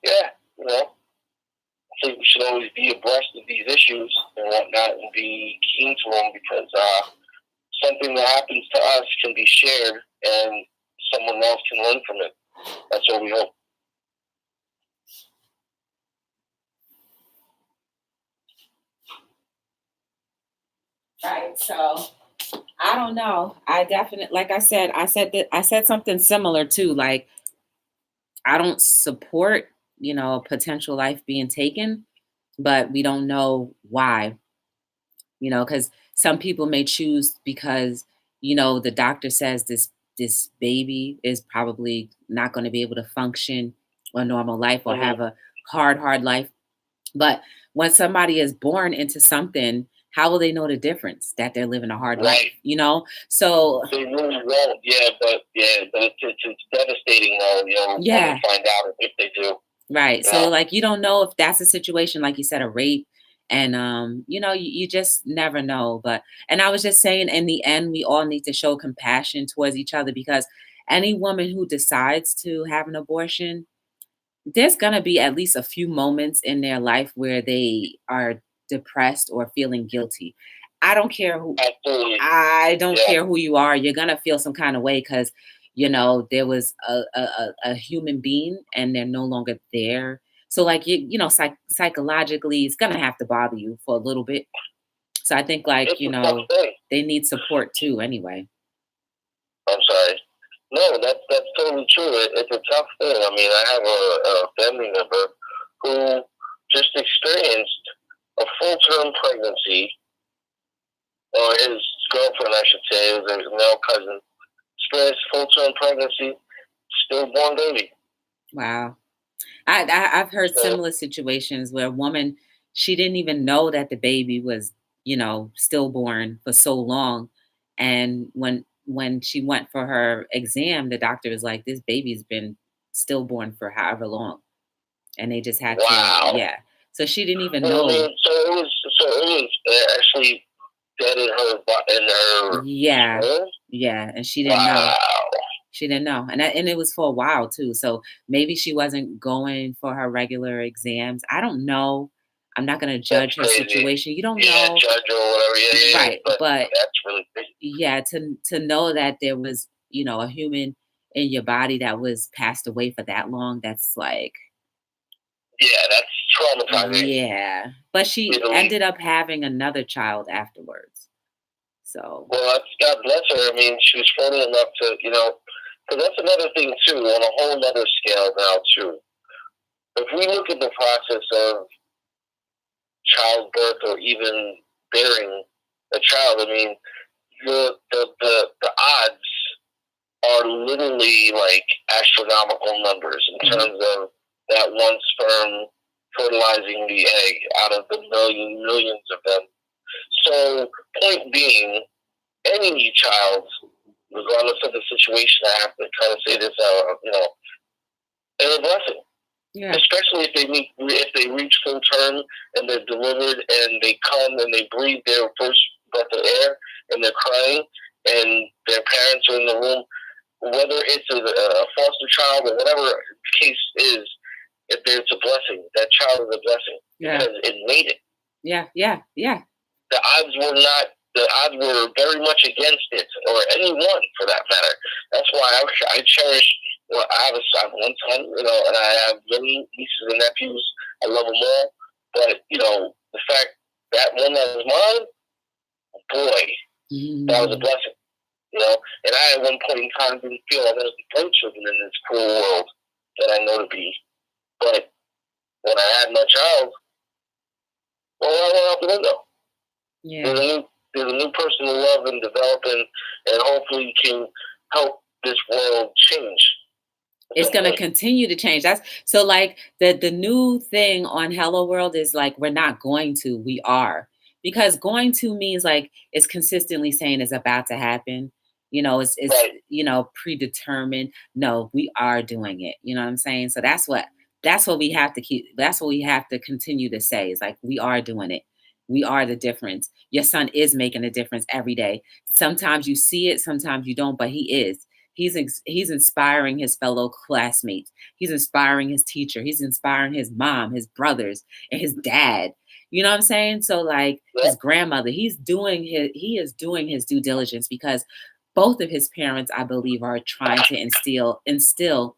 yeah, you know, I think we should always be abreast of these issues and whatnot, and be keen to them because something that happens to us can be shared, and someone else can learn from it. That's what we hope. Right. So I don't know. I definitely, like I said something similar too. Like, I don't support, you know, a potential life being taken, but we don't know why, you know, because some people may choose because, you know, the doctor says this baby is probably not going to be able to function a normal life or have a hard life. But when somebody is born into something, how will they know the difference that they're living a hard life? You know, so they really won't. But it's devastating though. You know, when they find out if they do. Right. Yeah. So like, you don't know if that's a situation, like you said, a rape, and you know, you just never know. But and I was just saying, in the end, we all need to show compassion towards each other, because any woman who decides to have an abortion, there's going to be at least a few moments in their life where they are depressed or feeling guilty. I don't care who care who you are. You're going to feel some kind of way because, you know, there was a human being and they're no longer there. So like, you know, psychologically, it's going to have to bother you for a little bit. So I think, like, you know, they need support too anyway. I'm sorry. No, that's totally true. It's a tough thing. I mean, I have a family member who just experienced a full-term pregnancy, or his girlfriend, I should say, it was his male cousin, experienced full-term pregnancy, stillborn baby. Wow. I've heard similar situations where a woman, she didn't even know that the baby was, you know, stillborn for so long. And when she went for her exam, the doctor was like, this baby's been stillborn for however long. And they just had to, So she didn't even know. So it was actually dead in her Yeah. And she didn't know. She didn't know. And it was for a while too. So maybe she wasn't going for her regular exams. I don't know. I'm not going to judge her situation. You don't know. Judge or whatever. Right. But that's really crazy. Yeah, to know that there was, you know, a human in your body that was passed away for that long, that's like, that's traumatizing. Yeah. But she ended up having another child afterwards. So. Well, God bless her. I mean, she was fertile enough to, you know, because that's another thing too, on a whole other scale now too. If we look at the process of childbirth or even bearing a child, I mean, the odds are literally like astronomical numbers in terms of that one sperm fertilizing the egg out of the millions of them. So, point being, any child, regardless of the situation, I have to kind of say this out, you know, and a blessing. Yeah. Especially if they reach full term and they're delivered and they come and they breathe their first breath of air and they're crying and their parents are in the room, whether it's a foster child or whatever the case is, if it's a blessing, that child is a blessing because it made it. Yeah. The odds were very much against it, or anyone for that matter. That's why I cherish. Well, I have one son, and I have many nieces and nephews. I love them all, but the fact that one that was mine, boy, that was a blessing. And I at one point in time didn't feel like there was no children in this cruel world that I know to be. But when I had my child, well, I went out the window. Yeah. There's a new person to love and develop, and hopefully can help this world change. It's going to continue to change. That's so like the new thing on Hello World is like, we're not going to, we are. Because going to means like it's consistently saying it's about to happen. It's right. Predetermined. No, we are doing it. You know what I'm saying? So that's what we have to keep. That's what we have to continue to say is like, we are doing it. We are the difference. Your son is making a difference every day. Sometimes you see it, sometimes you don't, but he is. He's inspiring his fellow classmates. He's inspiring his teacher. He's inspiring his mom, his brothers, and his dad. You know what I'm saying? So like his grandmother, he is doing his due diligence because both of his parents, I believe, are trying to instill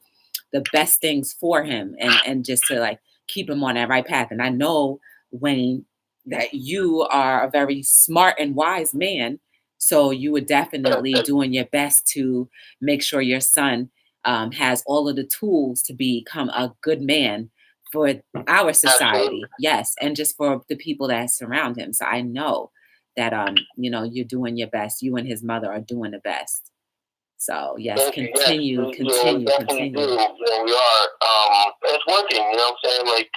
the best things for him and just to like keep him on that right path. And I know, Wayne, that you are a very smart and wise man. So you were definitely doing your best to make sure your son has all of the tools to become a good man for our society. Yes. And just for the people that surround him. So I know that, you're doing your best. You and his mother are doing the best. So yes, continue. We definitely do. We are. It's working. You know what I'm saying? Like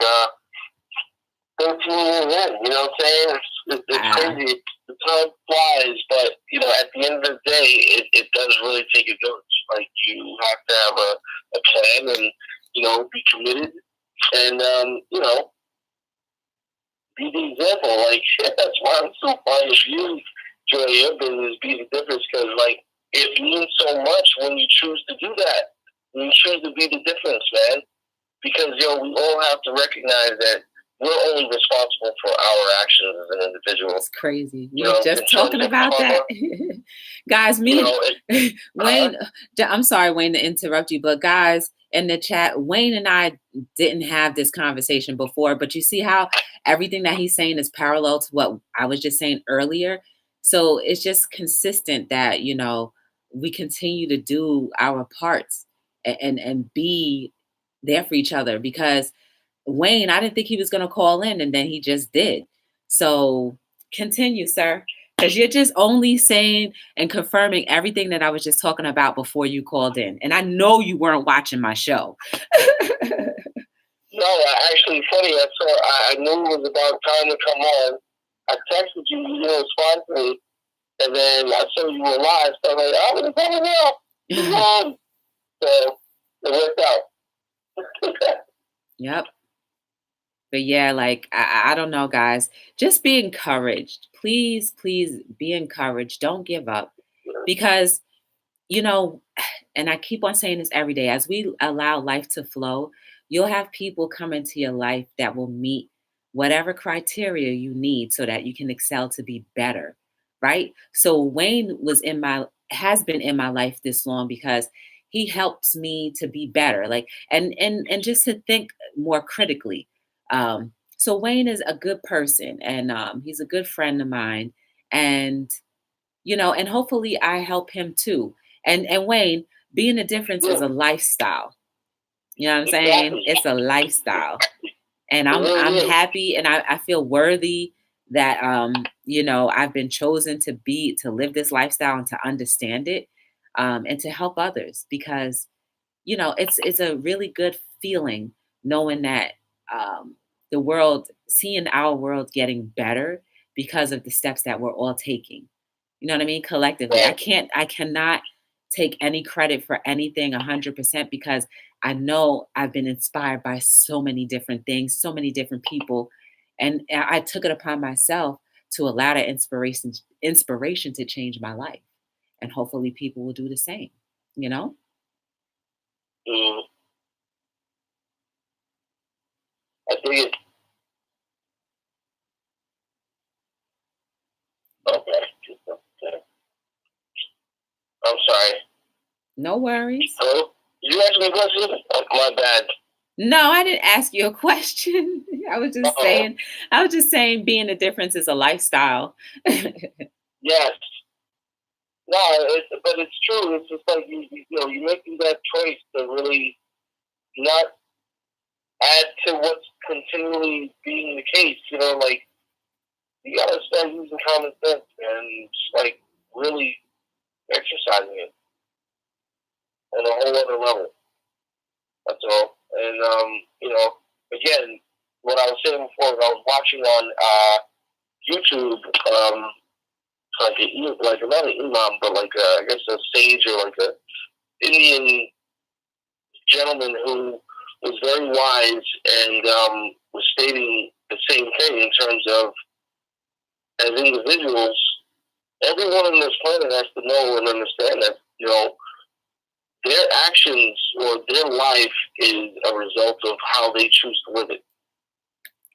13 years in. You know what I'm saying? It's crazy. The time flies, but at the end of the day, it does really take a village. Like you have to have a plan and be committed and be the example. Like that's why I'm so fond of you, Joy. Your business be the difference because like. It means so much when you choose to do that. When you choose to be the difference, man. Because, we all have to recognize that we're only responsible for our actions as an individual. It's crazy. We were just talking about that. Guys, Wayne, I'm sorry, Wayne, to interrupt you, but guys, in the chat, Wayne and I didn't have this conversation before, but you see how everything that he's saying is parallel to what I was just saying earlier. So it's just consistent that, we continue to do our parts and be there for each other because Wayne, I didn't think he was going to call in and then he just did. So continue, sir, because you're just only saying and confirming everything that I was just talking about before you called in. And I know you weren't watching my show. No, actually, funny. I knew it was about time to come on. I texted you, you didn't respond to me. And then I saw you were live, so I'm like, I'm going to come now. So it worked out. Yep. But yeah, like, I don't know, guys. Just be encouraged. Please, please be encouraged. Don't give up. Because, and I keep on saying this every day, as we allow life to flow, you'll have people come into your life that will meet whatever criteria you need so that you can excel to be better. Right? So Wayne has been in my life this long because he helps me to be better, like, and just to think more critically. So Wayne is a good person and he's a good friend of mine. And, and hopefully I help him too. And Wayne, being a difference is a lifestyle. You know what I'm saying? It's a lifestyle. And I'm happy and I feel worthy that I've been chosen to live this lifestyle and to understand it and to help others because it's a really good feeling knowing that seeing our world getting better because of the steps that we're all taking. You know what I mean? Collectively. I cannot take any credit for anything 100% because I know I've been inspired by so many different things, so many different people. And I took it upon myself to allow that inspiration to change my life. And hopefully people will do the same, you know? Mm, I think it. Okay. I'm sorry. No worries. Hello? Did you ask me a question? Oh, my bad. No, I didn't ask you a question. I was just Uh-oh. saying, being a difference is a lifestyle. Yes. No, but it's true. It's just like you're making that choice to really not add to what's continually being the case. Like you gotta start using common sense and just like really exercising it on a whole other level. That's all. And again, what I was saying before, I was watching on YouTube, like not an imam, but like I guess a sage or like a Indian gentleman who was very wise and was stating the same thing in terms of, as individuals, everyone on this planet has to know and understand that their actions or their life is a result of how they choose to live it.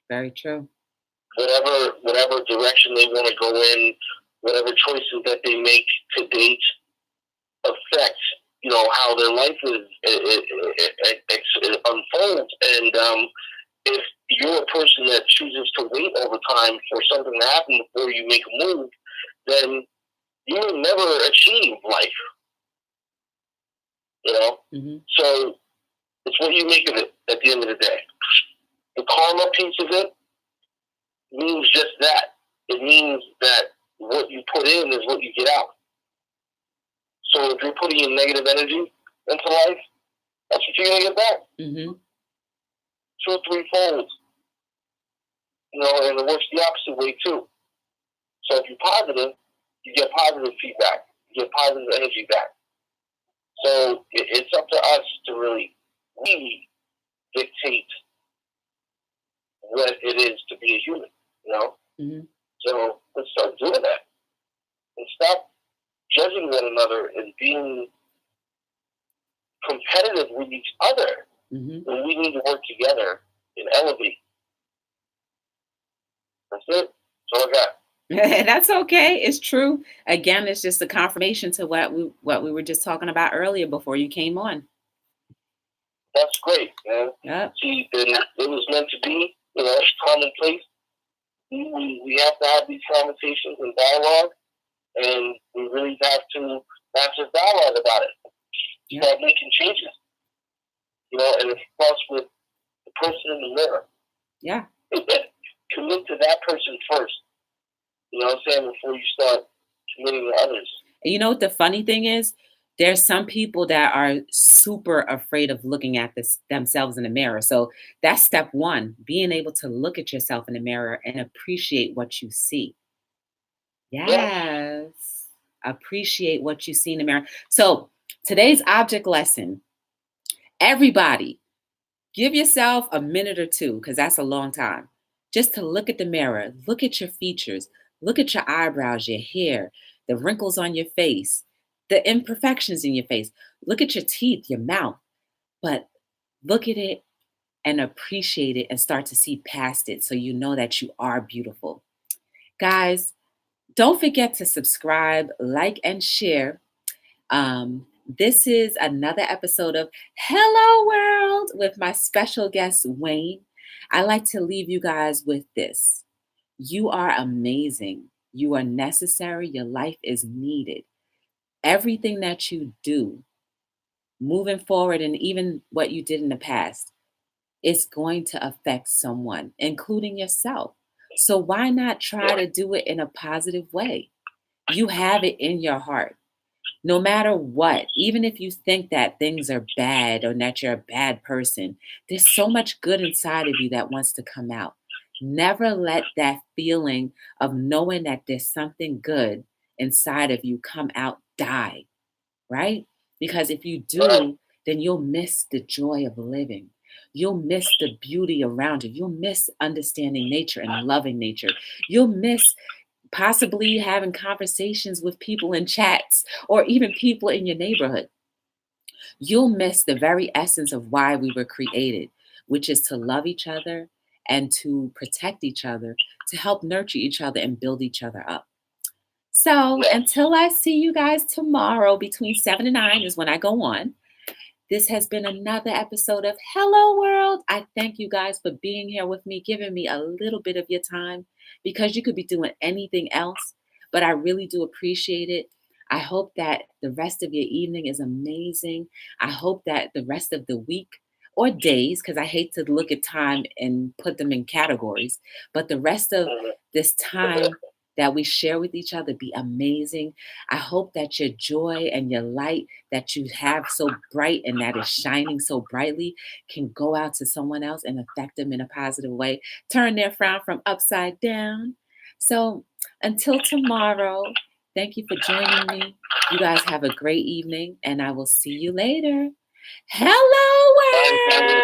Very true. Whatever direction they want to go in, whatever choices that they make to date affect how their life unfolds. And if you're a person that chooses to wait over time for something to happen before you make a move, then you will never achieve life. Mm-hmm. So it's what you make of it at the end of the day. The karma piece of it means just that. It means that what you put in is what you get out. So if you're putting in negative energy into life, that's what you're going to get back. Mm-hmm. 2 or 3 fold. And it works the opposite way too. So if you're positive, you get positive feedback. You get positive energy back. So it's up to us to really dictate what it is to be a human, Mm-hmm. So let's start doing that. And stop judging one another and being competitive with each other. Mm-hmm. And we need to work together and elevate. That's it. That's all I got. That's okay. It's true. Again, it's just a confirmation to what we were just talking about earlier before you came on. That's great, man. Yep. See, it was meant to be. It's commonplace. We have to have these conversations and dialogue, and we really have to not just dialogue about it. Yep. Start making changes. And it starts with the person in the mirror. Yeah. Commit to that person first. You know what I'm saying? Before you start committing to others. And you know what the funny thing is? There's some people that are super afraid of looking at themselves in the mirror. So that's step one, being able to look at yourself in the mirror and appreciate what you see. Yes. Appreciate what you see in the mirror. So today's object lesson, everybody, give yourself a minute or two, because that's a long time, just to look at the mirror, look at your features, look at your eyebrows, your hair, the wrinkles on your face, the imperfections in your face. Look at your teeth, your mouth, but look at it and appreciate it and start to see past it so you know that you are beautiful. Guys, don't forget to subscribe, like, and share. This is another episode of Hello World with my special guest, Wayne. I like to leave you guys with this. You are amazing. You are necessary. Your life is needed. Everything that you do, moving forward, and even what you did in the past, is going to affect someone, including yourself. So why not try to do it in a positive way? You have it in your heart. No matter what, even if you think that things are bad or that you're a bad person, there's so much good inside of you that wants to come out. Never let that feeling of knowing that there's something good inside of you come out die, right? Because if you do, then you'll miss the joy of living. You'll miss the beauty around you. You'll miss understanding nature and loving nature. You'll miss possibly having conversations with people in chats or even people in your neighborhood. You'll miss the very essence of why we were created, which is to love each other and to protect each other, to help nurture each other and build each other up. So until I see you guys tomorrow between 7 and 9 is when I go on. This has been another episode of Hello World. I thank you guys for being here with me, giving me a little bit of your time, because you could be doing anything else, but I really do appreciate it. I hope that the rest of your evening is amazing. I hope that the rest of the week or days, because I hate to look at time and put them in categories, but the rest of this time that we share with each other be amazing. I hope that your joy and your light that you have so bright and that is shining so brightly can go out to someone else and affect them in a positive way. Turn their frown from upside down. So until tomorrow, thank you for joining me. You guys have a great evening, and I will see you later. Hello, world!